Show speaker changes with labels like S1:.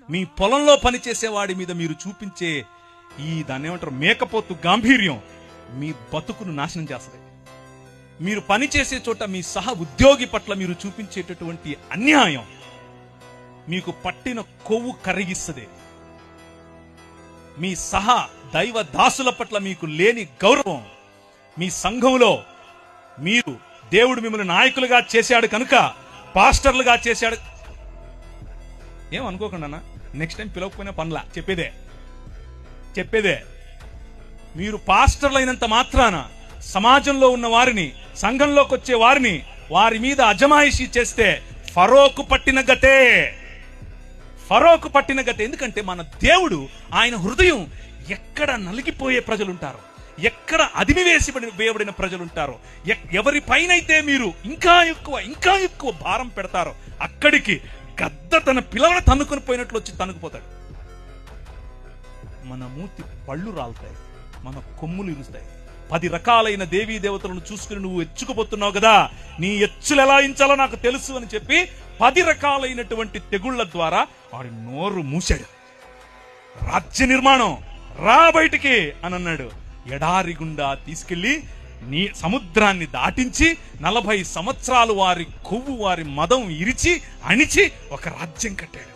S1: మీ పొలంలో పనిచేసేవాడి మీద మీరు చూపించే దాన్ని ఏమంటారు, మేకపోతు గాంభీర్యం మీ బతుకును నాశనం చేస్తుంది. మీరు పనిచేసే చోట మీ సహ ఉద్యోగి పట్ల మీరు చూపించేటటువంటి అన్యాయం మీకు పట్టిన కొవ్వు కరిగిస్తుంది. మీ సహ దైవ దాసుల పట్ల మీకు లేని గౌరవం, మీ సంఘంలో మీరు దేవుడు మిమ్మల్ని నాయకులుగా చేశాడు కనుక, పాస్టర్లుగా చేశాడు, ఏమనుకోకుండా నెక్స్ట్ టైం పిలవకపోయినా పనులా చెప్పేదే. మీరు పాస్టర్లు అయినంత మాత్రాన సమాజంలో ఉన్న వారిని, సంఘంలోకి వచ్చే వారిని, వారి మీద అజమాయిషీ చేస్తే ఫరోకు పట్టిన గతే. ఎందుకంటే మన దేవుడు, ఆయన హృదయం ఎక్కడ నలిగిపోయే ప్రజలుంటారో, ఎక్కడ వేయబడిన ప్రజలుంటారో, ఎవరి పైనైతే మీరు ఇంకా ఎక్కువ భారం పెడతారో అక్కడికి గద్ద తన పిల్లలను తన్నుకొని పోయినట్లు వచ్చి తన్నుకుపోతాడు. మన మూతి పళ్ళు రాలుతాయి, మన కొమ్ములు ఇరుస్తాయి. 10 రకాలైన దేవీ దేవతలను చూసుకుని నువ్వు ఎచ్చుకుపోతున్నావు కదా, నీ ఎచ్చులు ఎలా ఇంచాలో నాకు తెలుసు అని చెప్పి 10 రకాలైనటువంటి తెగుళ్ల ద్వారా వాడి నోరు మూశాడు. రాజ్య నిర్మాణం రా బయటికి అని అన్నాడు. ఎడారి గుండా తీసుకెళ్లి సముద్రాన్ని దాటించి 40 సంవత్సరాలు వారి కొవ్వు, వారి మదం ఇరిచి అణిచి ఒక రాజ్యం కట్టాడు.